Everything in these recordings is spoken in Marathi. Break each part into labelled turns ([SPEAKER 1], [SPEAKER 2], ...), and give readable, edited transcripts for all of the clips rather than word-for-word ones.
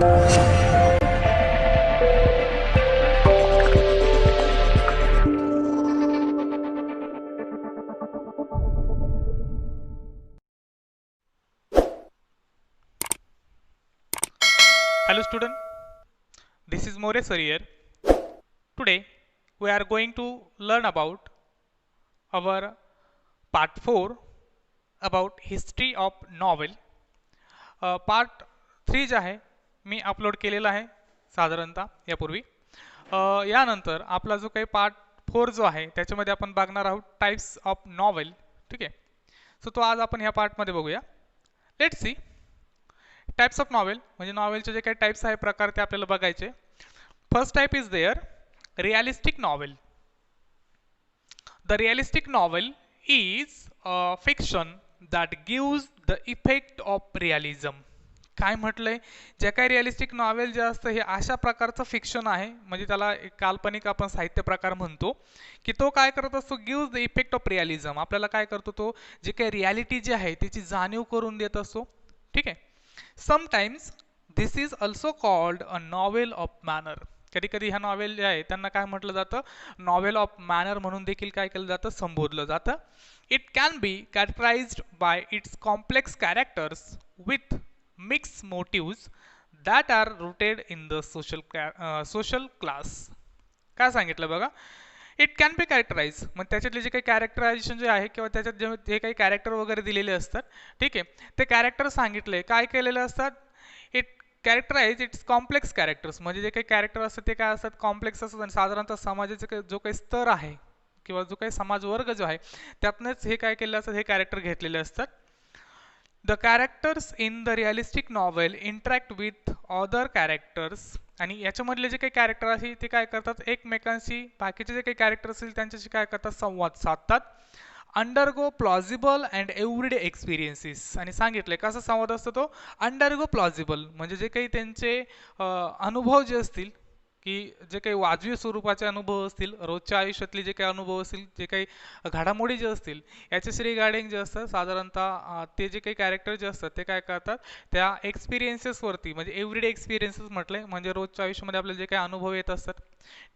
[SPEAKER 1] Hello student, this is More sir here. Today we are going to learn about our part 4 about history of novel. Part 3 जे आहे मी अपलोड केलेला आहे साधारणतः यापूर्वी. यानंतर आपला जो काही पार्ट 4 जो आहे त्याच्यामध्ये आपण बघणार आहोत टाइप्स ऑफ नॉवेल. ठीक आहे, सो तो आज आपण ह्या पार्टमध्ये बघूया. Let's see types of novel म्हणजे नॉवेलचे जे काही टाइप्स आहे प्रकार ते आपल्याला बघायचे. First type is there realistic novel. The realistic novel is a fiction that gives the effect of realism. काय म्हटलंय, जे काही रिअलिस्टिक नॉवेल जे असतं हे अशा प्रकारचं फिक्शन आहे, म्हणजे त्याला एक काल्पनिक आपण साहित्य प्रकार म्हणतो, की तो काय करत असतो, gives the effect of realism. आपल्याला काय करतो, तो जे काही रियालिटी जी आहे त्याची जाणीव करून देत असतो. ठीक आहे. Sometimes this is also called a novel of manner. कधी कधी ह्या नॉवेल जे आहे त्यांना काय म्हटलं जातं, नॉवेल ऑफ मॅनर म्हणून देखील काय केलं जातं, संबोधलं जातं. It can be characterized by its complex characters with mix motives that are rooted in the social class. काय सांगितलं बघा, इट कॅन बी कॅरेक्टराइज, मग त्याच्यातले जे काही कॅरेक्टरायझेशन जे आहे किंवा त्याच्यात जे काही कॅरेक्टर वगैरे दिलेले असतात, ठीक आहे, ते कॅरेक्टर सांगितले काय केलेले असतात. It characterise it's complex characters, म्हणजे जे काही कॅरेक्टर असतात ते काय असतात, कॉम्प्लेक्स असतात. आणि साधारणतः समाजाचे जो काही स्तर आहे किंवा जो काही समाज वर्ग जो आहे त्यातनंच हे काय केलेलं असतात, हे कॅरेक्टर घेतलेले असतात. The characters in the realistic novel interact with other characters. आणि याच्यामधले जे काही कॅरेक्टर आहे ते काय करतात, एकमेकांशी बाकीचे जे काही कॅरेक्टर असतील त्यांच्याशी काय करतात, संवाद साधतात. Undergo plausible and everyday experiences. आणि सांगितलंय कसा संवाद असतो तो, अंडरगो प्लॉजिबल म्हणजे जे काही त्यांचे अनुभव जे असतील, की जे काही वाजवी स्वरूपाचे अनुभव असतील, रोजच्या आयुष्यातले जे काही अनुभव असतील, जे काही घडामोडी जे असतील याच्याशी रिगार्डिंग जे असतं साधारणतः ते जे काही कॅरेक्टर जे असतात ते काय करतात, त्या एक्सपिरियन्सेसवरती, म्हणजे एव्हरीडे एक्सपिरियन्सेस म्हटलंय म्हणजे रोजच्या आयुष्यामध्ये आपल्याला जे काही अनुभव येत असतात,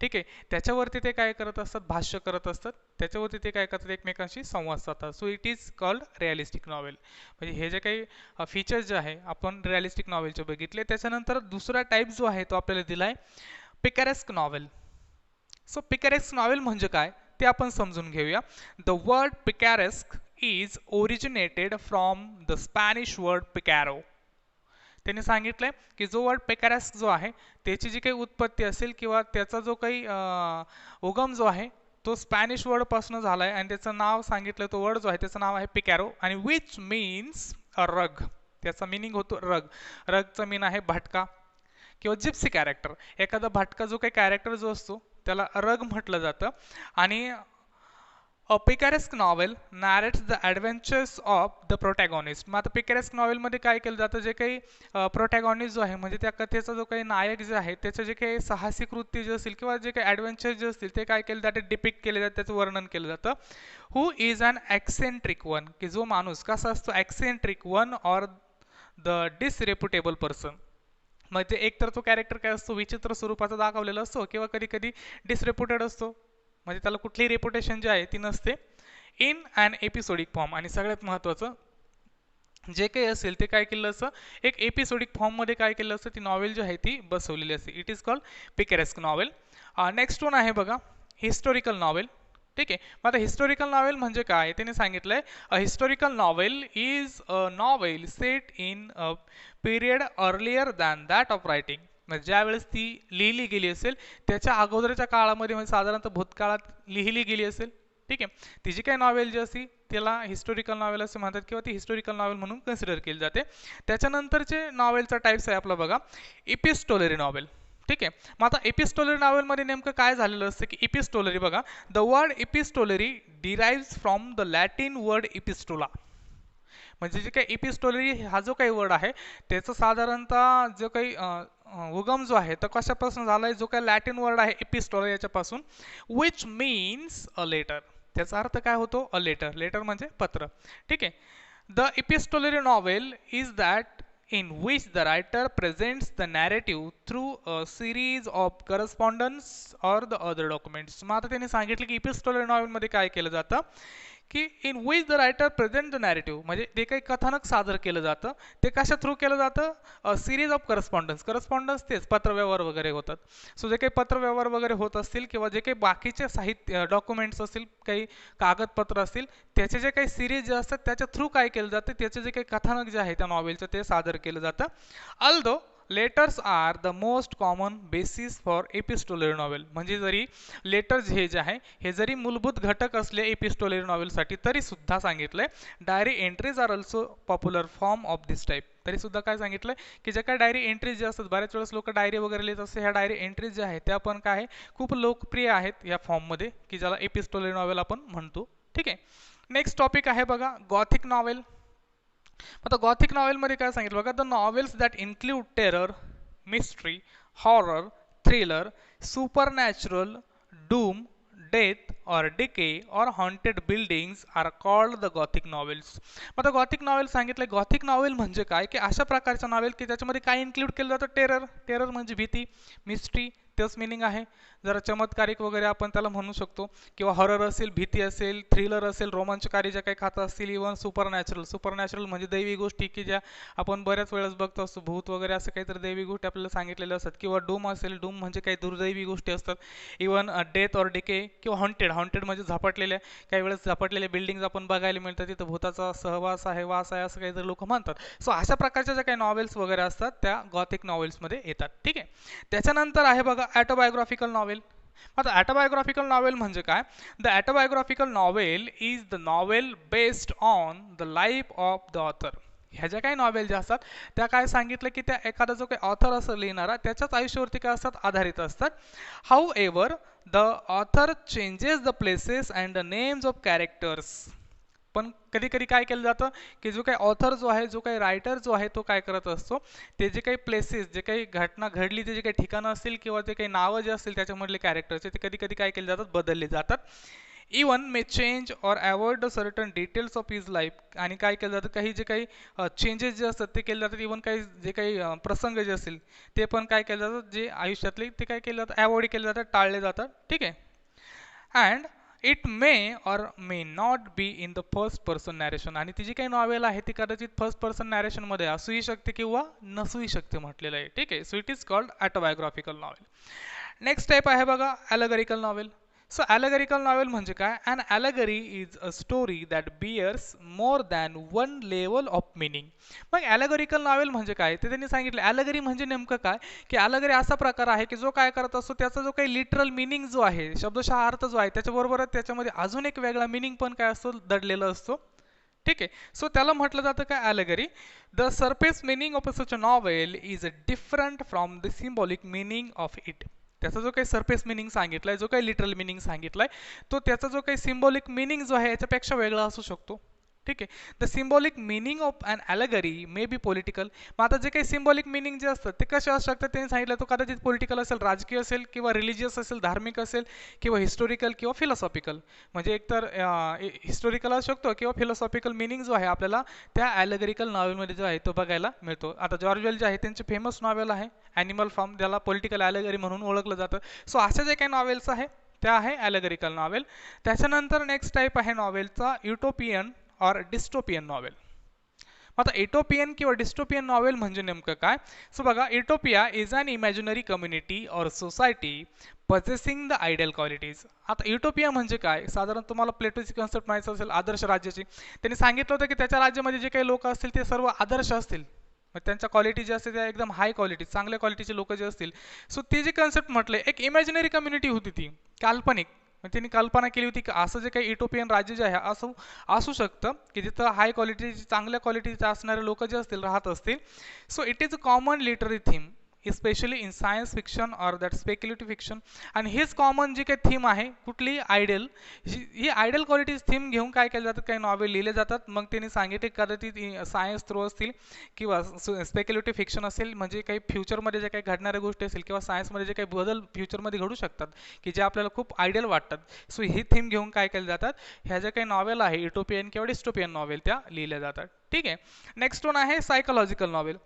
[SPEAKER 1] ठीक आहे, त्याच्यावरती ते काय करत असतात, भाष्य करत असतात. त्याच्यावरती ते काय करतात, एकमेकांशी संवाद साधतात. So it is called realistic novel. म्हणजे हे जे काही फीचर्स जे आहे आपण रिअलिस्टिक नॉवेलचे बघितले. त्याच्यानंतर दुसरा टाईप जो आहे तो आपल्याला दिलाय picaresque novel. So picaresque novel म्हणजे काय ते आपण समजून घेऊया. The word picaresque is originated from the Spanish word picaro. त्यांनी सांगितलंय की जो वर्ड पिकॅरेस्क जो आहे त्याची जी काही उत्पत्ती असेल किंवा त्याचा जो काही उगम जो आहे तो स्पॅनिश वर्ड पासून झालाय. आणि त्याचं नाव सांगितलं, तो वर्ड जो आहे त्याचं नाव आहे पिकॅरो, आणि विच मीन्स अ रग. त्याचा मिनिंग होतो रग. रगचा मीन आहे भटका किंवा जिप्सी कॅरेक्टर. एखादा भटका जो काही कॅरेक्टर जो असतो त्याला रग म्हटलं जातं. आणि a picaresque novel narrates the adventures of the protagonist. मग आता पिकॅरेस्क नॉवेलमध्ये काय केलं जातं, जे काही प्रोटॅगॉनिस्ट जो आहे म्हणजे त्या कथेचा जो काही नायक जे आहे त्याचे जे काही साहसी कृत्य जे असतील किंवा जे काही ॲडव्हेंचर जे असतील ते काय केलं जातं, डिपिक्ट केले जातं, त्याचं वर्णन केलं जातं. हू इज अन ॲक्सेंट्रिक वन, की जो माणूस कसा असतो, ॲक्सेंट्रिक वन ऑर द डिसरेप्युटेबल पर्सन. म्हणजे एकतर तो कॅरेक्टर काय असतो, विचित्र स्वरूपाचा दाखवलेला असतो किंवा कधी कधी डिसरेप्युटेड असतो, म्हणजे त्याला कुठली रेप्युटेशन जी आहे ती नसते. In an episodic form. आणि सगळ्यात महत्त्वाचं जे काही असेल ते काय केलं असतं, एक एपिसोडिक फॉर्ममध्ये काय केलं असतं, ती नॉवेल जी आहे ती बसवलेली असते. It is called picaresque novel. Next one आहे बघा हिस्टोरिकल नॉवेल. ठीक आहे, मग आता हिस्टोरिकल नॉवेल म्हणजे काय त्याने सांगितलंय, a historical novel is a novel set in a period earlier than that of writing. म्हणजे ज्या वेळेस ती लिहिली गेली असेल त्याच्या अगोदरच्या काळामध्ये, म्हणजे साधारणतः भूतकाळात लिहिली गेली असेल. ठीक आहे, ती जी काही नॉवेल जी असती त्याला हिस्टोरिकल नॉवेल असे म्हणतात किंवा ती हिस्टोरिकल नॉवेल म्हणून कन्सिडर केली जाते. त्याच्यानंतरचे नॉवेलचा टाईप्स आहे आपला बघा, इपिस्टोलरी नॉवेल. ठीक आहे, मग आता एपिस्टोलरी नॉवेलमध्ये नेमकं काय झालेलं असतं, की इपिस्टोलरी बघा, the word epistolary derives from the Latin word epistola. म्हणजे जे काही इपिस्टोलरी हा जो काही वर्ड आहे त्याचा साधारणतः जो काही उगम जो आहे तो कशापासून झाला आहे, जो काही लॅटिन वर्ड आहे इपिस्टोला याच्यापासून, विच मीन्स अ लेटर. त्याचा अर्थ काय होतो, अ लेटर. लेटर म्हणजे पत्र. ठीक आहे, the epistolary novel is that in which the writer presents the narrative through a series of correspondence or the other documents. मग आता त्यांनी सांगितलं की इपिस्टोलर नॉवेलमध्ये काय केलं जातं की in which the writer present the narrative, म्हणजे ते काही कथानक सादर केलं जातं ते कशा थ्रू केलं जातं, सिरीज ऑफ करस्पॉन्डन्स तेच पत्रव्यवहार वगैरे होतात. सो जे काही पत्रव्यवहार वगैरे होत असतील किंवा जे काही बाकीचे साहित्य डॉक्युमेंट्स असतील, काही कागदपत्र असतील, त्याचे जे काही सिरीज जे असतात त्याच्या थ्रू काय केलं जातं, त्याचे जे काही कथानक जे आहे त्या नॉवेलचं ते सादर केलं जातं. Although letters are the most common basis for epistolary novel, म्हणजे जरी लेटर्स हे जे आहे हे जरी मूलभूत घटक असले एपिस्टोलरी नॉवेलसाठी तरी सुद्धा सांगितलंय diary entries are also popular form of this type. तरी सुद्धा काय सांगितलंय की ज्या काय डायरी एंट्रीज जे असतात, बऱ्याच वेळेस लोक डायरी वगैरे लिहित असते, ह्या डायरी एंट्रीज ज्या आहेत त्या पण काय आहे खूप लोकप्रिय आहेत या फॉर्ममध्ये की ज्याला एपिस्टोलरी नॉवेल आपण म्हणतो. ठीक आहे. नेक्स्ट टॉपिक आहे बघा गॉथिक नॉवेल. आता गॉथिक नॉवेलमध्ये काय सांगितलं बघा, the novels that include terror, mystery, horror, thriller, supernatural, doom, death और डिके और haunted buildings are called the gothic novels. आता गॉथिक नॉवेल सांगितलं, गॉथिक नॉवेल म्हणजे काय की अशा प्रकारचं नॉवेल की त्याच्यामध्ये काय इन्क्लूड केलं जातं, टेरर म्हणजे भीती, मिस्ट्री तेच मिनिंग आहे, जरा चमत्कारिक वगैरे आपण त्याला म्हणू शकतो, किंवा हॉरर असेल, भीती असेल, थ्रिलर असेल, रोमांचकारी ज्या काही खातं असतील, इव्हन सुपरनॅचरल म्हणजे दैवी गोष्टी की ज्या आपण बऱ्याच वेळेस बघतो असतो, भूत वगैरे असं काहीतरी दैवी गोष्टी आपल्याला सांगितलेल्या असतात, किंवा डूम असेल, डूम म्हणजे काही दुर्दैवी गोष्टी असतात, इव्हन डेथ और डिके किंवा हॉन्टेड म्हणजे झपाटलेल्या काही वेळेस झपाटलेल्या बिल्डिंग्स आपण बघायला मिळतात, तिथं भूताचा सहवास आहे, वास आहे असं काहीतरी लोक म्हणतात. सो अशा प्रकारच्या ज्या काही नॉवेल्स वगैरे असतात त्या गॉथिक नॉवेल्समध्ये येतात. ठीक आहे. त्याच्यानंतर आहे बघा ऑटोबायोग्राफिकल नॉवेल. आता ऑटोबायोग्राफिकल नॉवेल म्हणजे काय, the autobiographical novel is the novel based on the life of the author. ह्या ज्या काही नॉवेल ज्या असतात त्या काय सांगितलं की त्या एखादा जो काही ऑथर असं लिहिणारा त्याच्याच आयुष्यावरती काय असतात, आधारित असतात. How ever the author changes the places and the names of characters. पण कधी कधी काय केलं जातं की जो काही ऑथर जो आहे, जो काही रायटर जो आहे तो काय करत असतो, ते जे काही प्लेसेस, जे काही घटना घडली ते जे काही ठिकाणं असतील किंवा ते काही नावं जे असतील त्याच्यामधले कॅरेक्टर्स ते कधी कधी काय केले जातात, बदलले जातात. इवन मे चेंज और avoid the certain details of his life. आणि काय केलं जातं, काही जे काही चेंजेस जे असतात ते केले जातात, इवन काही जे काही प्रसंग जे असतील ते पण काय केले जातात, जे आयुष्यातले ते काय केले जातात, अवॉइड केले जातात, टाळले जातात. ठीक आहे. अँड इट मे और may not be in the first person narration. आणि ती जी काही नॉवेल आहे ती कदाचित फर्स्ट पर्सन नॅरेशनमध्ये असूही शकते किंवा नसूही शकते म्हटलेलं आहे. ठीक आहे. So it is called autobiographical novel. Next type आहे बघा allegorical novel. So allegorical novel म्हणजे काय, an allegory is a story that bears more than one level of meaning. मग ॲलेगरिकल नॉवेल म्हणजे काय ते त्यांनी सांगितलं. ॲलेगरी म्हणजे नेमकं काय की ॲलेगरी असा प्रकार आहे की जो काय करत असतो, त्याचा जो काही लिटरल मिनिंग जो आहे, शब्दशः अर्थ जो आहे, त्याच्याबरोबरच त्याच्यामध्ये अजून एक वेगळा मिनिंग पण काय असतो, दडलेला असतो. ठीक आहे. सो त्याला म्हटलं जातं काय, allegory. The surface meaning of such a novel is different from the symbolic meaning of it. त्याचा जो काही सरफेस मिनिंग सांगितलाय, जो काही लिटरल मिनिंग सांगितलाय, तो त्याचा जो काही सिम्बॉलिक मिनिंग जो आहे याच्यापेक्षा वेगळा असू शकतो. ठीक आहे. The symbolic meaning of an allegory may be political. मग आता जे काही सिम्बॉलिक मिनिंग जे असतात ते कसे असू शकतात, त्यांनी सांगितलं तो कदाचित पॉलिटिकल असेल, राजकीय असेल, किंवा रिलिजियस असेल, धार्मिक असेल, किंवा हिस्टोरिकल किंवा फिलॉसॉफिकल. म्हणजे एकतर हिस्टोरिकल असू शकतो किंवा फिलॉसॉफिकल मिनिंग जो आहे आपल्याला त्या ॲलेगरिकल नॉवेलमध्ये जो आहे तो बघायला मिळतो. आता जॉर्ज वेल जे आहे त्यांचे फेमस नॉवेल आहे ॲनिमल फार्म, ज्याला पॉलिटिकल ॲलेगरी म्हणून ओळखलं जातं. सो अशा जे काही नॉवेल्स आहे त्या आहे ॲलेगरिकल नॉवेल. त्याच्यानंतर नेक्स्ट टाईप आहे नॉवेलचा युटोपियन और डिस्टोपियन नॉवेल. आता इटोपियन किंवा डिस्टोपियन नॉवेल म्हणजे नेमकं काय. सो बघा, इटोपिया इज अन इमॅजिनरी कम्युनिटी और society possessing the ideal qualities. आता युटोपिया म्हणजे काय, साधारण तुम्हाला प्लेटोची कन्सेप्ट माहिती असेल आदर्श राज्याची. त्यांनी सांगितलं होतं की त्याच्या राज्यामध्ये जे काही लोक असतील ते सर्व आदर्श असतील, त्यांच्या क्वालिटी जे असते त्या एकदम हाय क्वालिटी, चांगल्या क्वालिटीचे लोक जे असतील. सो ती जी कन्सेप्ट म्हटले, एक इमॅजिनरी कम्युनिटी होती ती काल्पनिक. त्यांनी कल्पना केली होती की असं जे काही युटोपियन राज्य जे आहे असं असू शकतं की जिथं हाय क्वालिटीचे, चांगल्या क्वालिटीचे असणारे लोक जे असतील राहत असतील. So it is a common literary theme specially in science fiction और दॅट स्पेक्युलेटिव्ह फिक्शन. आणि हेच कॉमन जी काही थीम आहे कुठली, आयडियल, ही आयडियल क्वालिटीज थीम घेऊन काय केलं जातं, काही नॉवेल लिहिले जातात. मग त्यांनी सांगितले कदाचित सायन्स थ्रू असतील किंवा स्पेक्युलेटिव्ह फिक्शन असेल, म्हणजे काही फ्युचरमध्ये जे काही घडणाऱ्या गोष्टी असेल किंवा सायन्समध्ये जे काही बदल फ्युचरमध्ये घडू शकतात की जे आपल्याला खूप आयडियल वाटतात. सो ही थीम घेऊन काय केलं जातात, ह्या ज्या काही नॉवेल आहे युटोपियन किंवा डिस्टोपियन नॉवेल त्या लिहिल्या जातात. ठीक आहे. नेक्स्ट वन आहे सायकोलॉजिकल नॉवेल.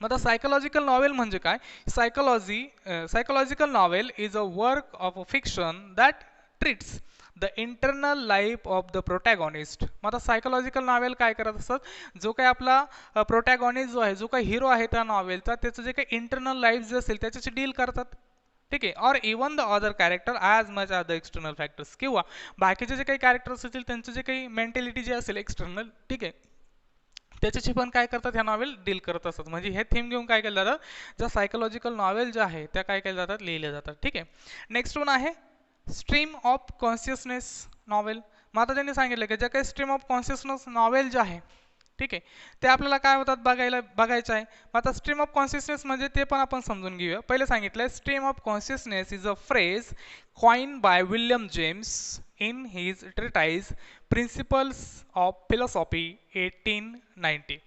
[SPEAKER 1] मग आता सायकोलॉजिकल नॉवेल म्हणजे काय? Psychological novel is a work of fiction that treats the internal life of the protagonist. मग आता सायकोलॉजिकल नॉवेल काय करत असतात, जो काही आपला प्रोटॅगॉनिस्ट जो आहे, जो काही हिरो आहे त्या नॉवेलचा, त्याचं जे काही इंटरनल लाईफ जे असेल त्याच्याशी डील करतात. ठीक आहे. Or even the other character as much as the external factors, किंवा बाकीचे जे काही कॅरेक्टर्स असतील त्यांचं जे काही मेंटॅलिटी जे असेल एक्सटर्नल, ठीक आहे, त्याच्याशी पण काय करतात ह्या नॉवेल डील करत असतात. म्हणजे हे थीम घेऊन काय केलं जातं, ज्या सायकोलॉजिकल नॉवेल ज्या आहे त्या काय केल्या जातात, लिहिल्या जातात. ठीक आहे. नेक्स्ट वन आहे स्ट्रीम ऑफ कॉन्शियसनेस नॉवेल. मग आता त्यांनी सांगितलं की ज्या काही स्ट्रीम ऑफ कॉन्शियसनेस नॉवेल जे आहे, ठीक आहे, ते आपल्याला काय होतात बघायचं आहे. मग आता स्ट्रीम ऑफ कॉन्शियसनेस म्हणजे ते पण आपण समजून घेऊया. पहिले सांगितलंय stream of consciousness is a phrase coin by William James in his treatise principles of philosophy 1890.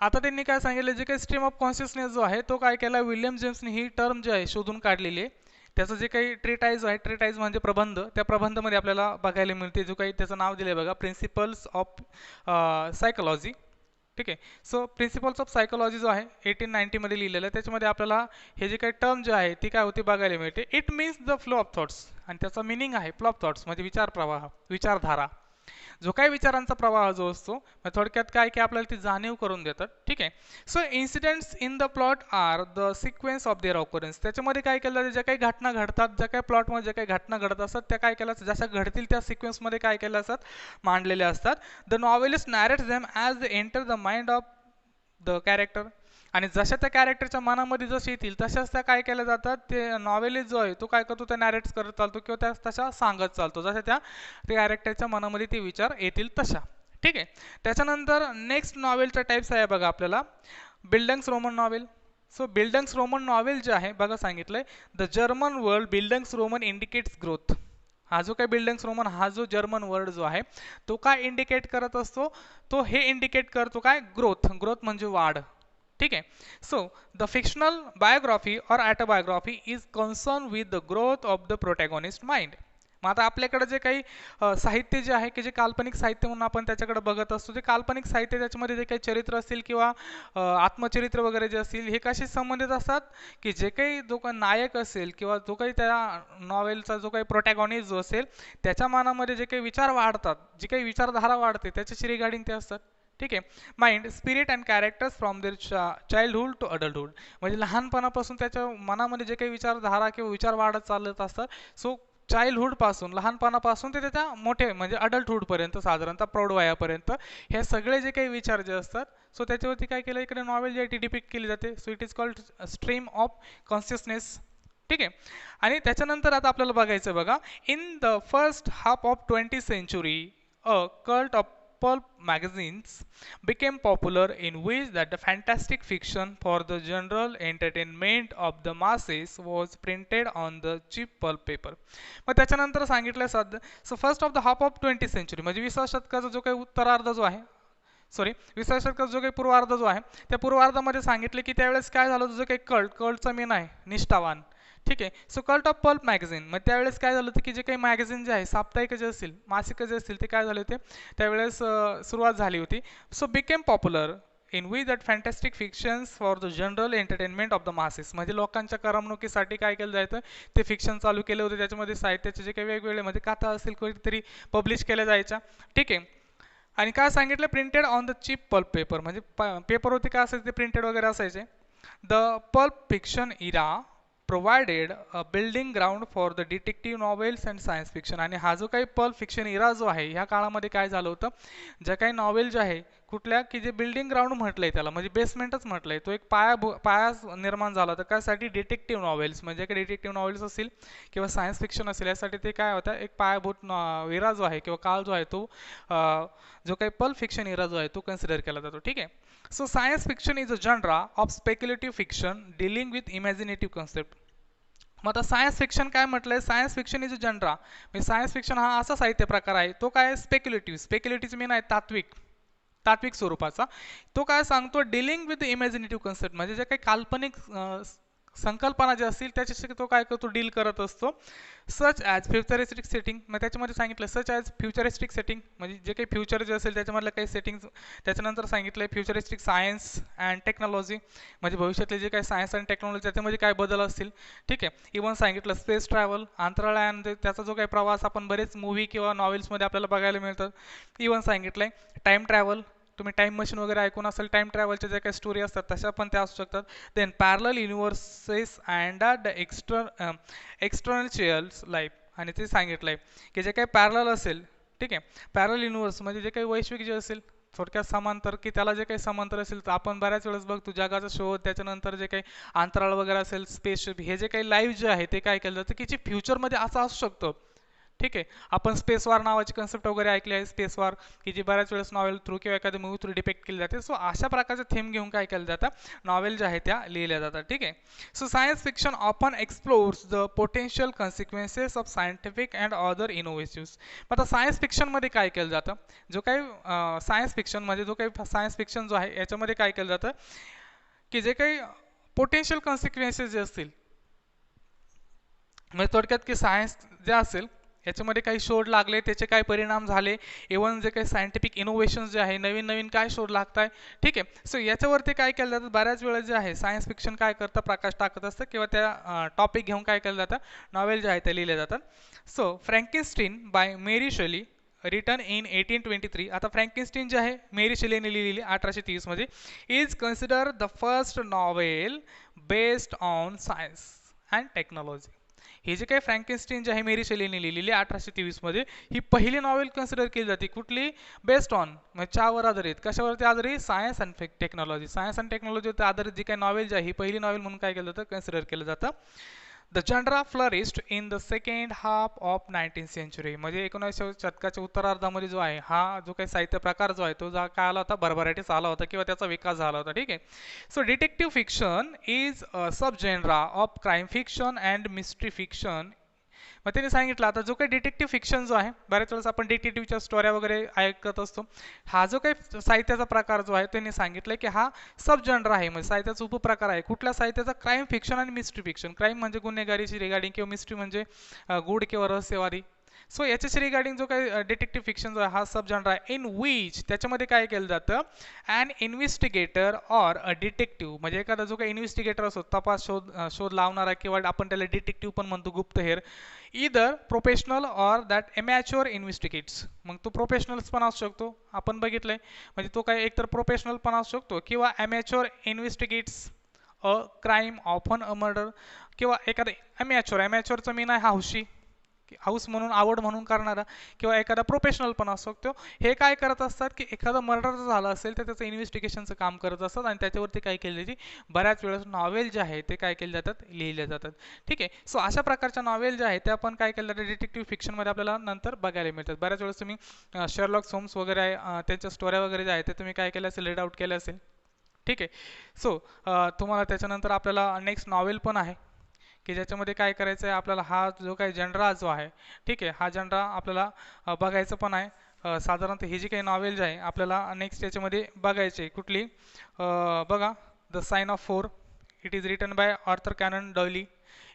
[SPEAKER 1] आता त्यांनी काय सांगितलं, जे काही स्ट्रीम ऑफ कॉन्शियसनेस जो आहे तो काय केला, विल्यम जेम्सने ही टर्म जी आहे शोधून काढलेली आहे. त्याचं जे काही ट्रीटाइज आहे, ट्रीटाइज म्हणजे प्रबंध, त्या प्रबंधामध्ये आपल्याला बघायला मिळते, जो काही त्याचं नाव दिलं बघा, प्रिन्सिपल्स ऑफ सायकोलॉजी. ठीक आहे. सो प्रिन्सिपल्स ऑफ सायकोलॉजी जो आहे 1890मध्ये लिहिलेलं आहे, त्याच्यामध्ये आपल्याला हे जे काही टर्म जे आहे ती काय होती बघायला मिळते. It means the flow of thoughts, आणि त्याचा मिनिंग आहे फ्लो ऑफ थॉट्स म्हणजे विचार प्रवाह, विचारधारा, जो काही विचारांचा प्रवाह जो असतो. थोडक्यात काय की आपल्याला ती जाणीव करून देतात. ठीक आहे. So incidents in the plot are the sequence of their occurrence. त्याच्यामध्ये काय केलं जातं, ज्या काही घटना घडतात, ज्या काही प्लॉटमध्ये ज्या काही घटना घडत असतात त्या काय केल्या, जशा घडतील त्या सिक्वेन्समध्ये काय केल्या असतात, मांडलेल्या असतात. The novelist narrates them as they enter the mind of the character. आणि जशा त्या कॅरेक्टरच्या मनामध्ये जसे येतील तशाच त्या काय केल्या जातात, ते नॉवेलिस्ट जो आहे तो काय करतो, त्या नॅरेट्स करत चालतो किंवा त्या तशा सांगत चालतो, जशा त्या कॅरेक्टरच्या मनामध्ये ते विचार येतील तशा. ठीक आहे. त्याच्यानंतर नेक्स्ट नॉवेलचा टाईप्स आहे बघा आपल्याला, Bildungs Roman novel. So Bildungs Roman novel जे आहे बघा सांगितलंय, the German world Bildungs Roman indicates growth. हा जो काय बिल्डंग्स रोमन हा जो जर्मन वर्ड जो आहे तो काय इंडिकेट करत असतो, तो हे इंडिकेट करतो काय, ग्रोथ. ग्रोथ म्हणजे वाढ. ठीक आहे. सो द फिक्शनल बायोग्राफी और autobiography is concern with the growth of the protagonist mind. मग आता आपल्याकडे जे काही साहित्य जे आहे की जे काल्पनिक साहित्य म्हणून आपण त्याच्याकडे बघत असतो, ते काल्पनिक साहित्य त्याच्यामध्ये जे काही चरित्र असतील किंवा आत्मचरित्र वगैरे जे असतील हे कशी संबंधित असतात, की जे काही जो काही नायक असेल किंवा जो काही त्या नॉवेलचा जो काही प्रोटॅगॉनिस्ट जो असेल त्याच्या मनामध्ये जे काही विचार वाढतात, जी काही विचारधारा वाढते त्याच्याशी रिगार्डिंग ते असतात. ठीक आहे. Mind spirit and characters from their childhood to adulthood. म्हणजे लहानपणापासून त्याच्या मनामध्ये जे काही विचारधारा किंवा विचार वाढत चालत असतात. सो चाइल्डहुड पासून, लहानपणापासून ते त्याच्या मोठे म्हणजे अडल्टहुड पर्यंत, साधारणतः प्रौढ वयापर्यंत हे सगळे जे काही विचार जे असतात, सो त्याच्यावरती काय केलं, इकडे नॉवेल जी आहे ती डिपिक्ट केली जाते. So it is called stream of consciousness. ठीक आहे. आणि त्याच्यानंतर आता आपल्याला बघायचं बघा, in the first half of 20th century a cult of pulp magazines became popular in which that the fantastic fiction for the general entertainment of the masses was printed on the cheap pulp paper. मग त्याच्यानंतर सांगितलं सध्या, so first of the half of 20th century म्हणजे 20व्या शतकाचा जो काही उत्तरार्ध जो आहे, सॉरी 20व्या शतकाचा जो काही पूर्वार्ध जो आहे, त्या पूर्वार्धामध्ये सांगितले की त्यावेळेस काय झालं, जो काही कल्टचा मीन आहे निष्ठावान. ठीक आहे. So cult of pulp magazine, मग त्यावेळेस काय झालं होतं की जे काही मॅगझिन जे आहे, साप्ताहिक जे असतील, मासिक जे असतील, ते काय झाले होते त्यावेळेस सुरुवात झाली होती. So became popular in which that fantastic fictions for the general entertainment of the masses. म्हणजे लोकांच्या करमणुकीसाठी काय केलं जायचं, ते फिक्शन चालू केले होते. त्याच्यामध्ये साहित्याचे जे काही वेगवेगळे म्हणजे कथा असतील कोणीतरी पब्लिश केल्या जायच्या. ठीक आहे. आणि काय सांगितलं, printed on the cheap pulp paper, म्हणजे पेपरवरती काय असायचे, ते प्रिंटेड वगैरे असायचे. The pulp fiction era provided a building ground for the detective novels and science fiction. आणि हा जो काही पल्प फिक्शन इरा जो आहे ह्या काळामध्ये काय झालं होतं, ज्या काही नॉवेल जे आहे कुठल्या की जे बिल्डिंग ग्राउंड म्हटलंय त्याला, म्हणजे बेसमेंटच म्हटलंय, तो एक पाया निर्माण झाला होता त्यासाठी. डिटेक्टिव्ह नॉवेल्स म्हणजे काही डिटेक्टिव्ह नॉवेल्स असतील किंवा सायन्स फिक्शन असेल, यासाठी ते काय होतं, एक पायाभूत इरा जो आहे किंवा काळ जो आहे तो जो काही पल्प फिक्शन इरा जो आहे तो कन्सिडर केला जातो. ठीक आहे. So science fiction is a genre of speculative fiction dealing with imaginative concept. मग आता सायन्स फिक्शन काय म्हटलंय, science fiction is a genre, म्हणजे सायन्स फिक्शन हा असा साहित्य प्रकार आहे, तो काय स्पेक्युलेटिव्ह, स्पेक्युलेटिव्ह मीन आहे तात्विक स्वरूपाचा. तो काय सांगतो, डिलिंग विथ इमॅजिनेटिव्ह कन्सेप्ट, म्हणजे जे काही काल्पनिक संकल्पना ज्या असतील त्याच्याशी तो काय करतो, डील करत असतो. सच ॲज फ्युचरिस्टिक सेटिंग, मग त्याच्यामध्ये सांगितलं सच ॲज फ्युचरिस्टिक सेटिंग म्हणजे जे काही फ्युचर जे असेल त्याच्यामधलं काही सेटिंग्स. त्याच्यानंतर सांगितलं फ्युचरिस्टिक सायन्स अँड टेक्नॉलॉजी म्हणजे भविष्यातले जे काही सायन्स आणि टेक्नॉलॉजी त्याच्यामध्ये काय बदल असतील. ठीक आहे. इव्हन सांगितलं स्पेस ट्रॅव्हल, अंतराळयान त्याचा जो काही प्रवास आपण बरेच मूवी किंवा नॉवेल्समध्ये आपल्याला बघायला मिळतात. इव्हन सांगितलंय टाईम ट्रॅव्हल, तुम्ही टाईम मशीन वगैरे ऐकून असेल, टाईम ट्रॅव्हलच्या ज्या काही स्टोरी असतात तशा पण त्या असू शकतात. Then parallel universes and the external life, आणि ते सांगितलंय की जे काही पॅरलल असेल, ठीक आहे, पॅरल युनिव्हर्स म्हणजे जे काही वैश्विक जे असेल थोडक्यात समांतर, की त्याला जे काही समांतर असेल तर आपण बऱ्याच वेळेस बघतो जगाचा शोध, त्याच्यानंतर जे काही अंतराळ वगैरे असेल, स्पेसशिप, हे जे काही लाईव्ह जे आहे ते काय केलं जातं की जे फ्युचरमध्ये असं असू शकतं. ठीक आहे. आपण स्पेस वॉर नावाची कन्सेप्ट वगैरे ऐकली आहे, स्पेस वॉर, की जी बऱ्याच वेळेस नॉवेल थ्रू किंवा एखाद्या मूवी थ्रू डिपेक्ट केली जाते. सो अशा प्रकारचे थीम घेऊन काय केलं जातं, नॉवेल ज्या आहेत त्या लिहिल्या जातात. ठीक आहे. So science fiction often explores the potential consequences of scientific and other innovatives. आता सायन्स फिक्शनमध्ये काय केलं जातं, जो काही सायन्स फिक्शनमध्ये जो काही सायन्स फिक्शन जो आहे याच्यामध्ये काय केलं जातं की जे काही पोटेन्शियल कॉन्सिक्वेन्सेस जे असतील, म्हणजे थोडक्यात की सायन्स जे असेल याच्यामध्ये काही शोध लागले, त्याचे काय परिणाम झाले, इव्हन जे काही सायंटिफिक इनोव्हेशन्स जे आहे, नवीन नवीन काय शोध लागत आहे. ठीक आहे. सो याच्यावरती काय केलं जातं, बऱ्याच वेळा जे आहे सायन्स फिक्शन काय करतं, प्रकाश टाकत असतं किंवा त्या टॉपिक घेऊन काय केलं जातं, नॉवेल जे आहे ते लिहिले जातात. So Frankenstein by Mary Shelley written in 1823. आता फ्रँकेनस्टीन जे आहे मेरी शेलीने लिहिलेली 1823 मध्ये, is consider the first novel based on science and technology. हे जे काही फ्रँकेनस्टीन जे आहे मेरी शेलीने लिहिलेली 1823 मध्ये, ही पहिली नॉवेल कन्सिडर केली जाते. कुठली? बेस्ड ऑन, म्हणजे च्यावर आधारित. कशावरती आधारित? Science and technology. Science and टेक्नॉलॉजीवरती आधारित जी काही नॉवेल जी आहे ही पहिली नॉवेल म्हणून काय केलं जातं, कन्सिडर केलं जातं. The genre flourished in the second half of 19th century, म्हणजे 19व्या शतकाच्या उत्तरार्धामध्ये जो आहे हा जो काही साहित्य प्रकार जो आहे तो काय आला होता, भरभराटीस आला होता किंवा त्याचा विकास झाला होता. ठीक आहे. So detective fiction is a sub genre of crime fiction and mystery fiction. मग त्यांनी सांगितलं आता जो काही डिटेक्टिव्ह फिक्शन जो आहे, बऱ्याच वेळेस आपण डिटेक्टिव्हच्या स्टोऱ्या वगैरे ऐकत असतो. हा जो काही साहित्याचा प्रकार जो आहे त्यांनी सांगितलं की हा सब जनर आहे, म्हणजे साहित्याचा उपप्रकार आहे. कुठल्या साहित्याचा? क्राईम फिक्शन आणि मिस्ट्री फिक्शन. क्राईम म्हणजे गुन्हेगारीची रिगार्डिंग किंवा मिस्ट्री म्हणजे गूढ किंवा रहस्यवादी. सो याच्याशी रिगार्डिंग जो काही डिटेक्टिव्ह फिक्शन जो आहे हा सब जनर आहे. इन विच त्याच्यामध्ये काय केलं जातं, and investigator or a detective, म्हणजे एखादा जो काही इन्व्हेस्टिगेटर असतो, तपास शोध लावणारा, किंवा आपण त्याला डिटेक्टिव्ह पण म्हणतो, गुप्तहेर, इदर प्रोफेशनल ऑर दॅट एमॅच्युअर इन्व्हेस्टिगेट्स. मग तो प्रोफेशनल्स पण असू शकतो, आपण बघितलंय, म्हणजे तो काय एकतर प्रोफेशनल पण असू शकतो किंवा amateur investigates a crime often a murder, किंवा एखादा एमॅच्युअरचा मीन आहे हौशी, हाऊस म्हणून, आवड म्हणून करणारा, किंवा एखादा प्रोफेशनल पण असू शकतो. हे काय करत असतात की एखादा मर्डर झाला असेल तर त्याचं इन्व्हेस्टिगेशनचं काम करत असतात आणि त्याच्यावरती काय केली जाते, बऱ्याच वेळेस नॉवेल जे आहे ते काय केले जातात, लिहिले जातात. ठीक आहे. सो अशा प्रकारच्या नॉवेल ज्या आहेत त्या आपण काय केलं जातं, डिटेक्टिव्ह फिक्शनमध्ये आपल्याला नंतर बघायला मिळतात. बऱ्याच वेळेस तुम्ही शर्लॉक होम्स वगैरे आहे त्यांच्या स्टोऱ्या वगैरे ज्या आहेत ते तुम्ही काय केलं असेल, रीड आउट केलं असेल. ठीक आहे. सो तुम्हाला त्याच्यानंतर आपल्याला नेक्स्ट नॉवेल पण आहे की ज्याच्यामध्ये काय करायचं आहे आपल्याला, हा जो काही जनरा जो आहे, ठीक आहे, हा जनरा आपल्याला बघायचं पण आहे. साधारणतः ही जी काही नॉवेल जी आहे आपल्याला नेक्स्ट याच्यामध्ये बघायची आहे. कुठली? बघा, the sign of four. It is written by Arthur Conan Doyle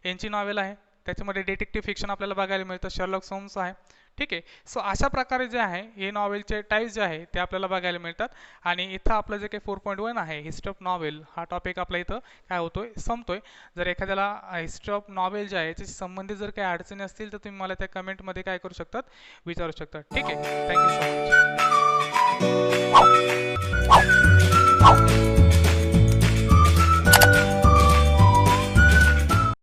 [SPEAKER 1] यांची नॉवेल आहे. त्याच्यामध्ये डिटेक्टिव्ह फिक्शन आपल्याला बघायला मिळतं, शर्लॉक होम्स आहे. ठीक आहे. सो अशा प्रकारे जे आहे हे नॉवेलचे टाईप्स जे आहे ते आपल्याला बघायला मिळतात. आणि इथं आपलं जे काही 4.1 आहे हिस्ट्री ऑफ नॉवेल, हा टॉपिक आपला इथं काय होतोय, संपतोय. जर एखाद्याला हिस्ट्री ऑफ नॉवेल जे आहे याच्याशी संबंधित जर काही अडचणी असतील तर तुम्ही मला त्या कमेंटमध्ये काय करू शकतात, विचारू शकता. ठीक आहे. Thank you so much.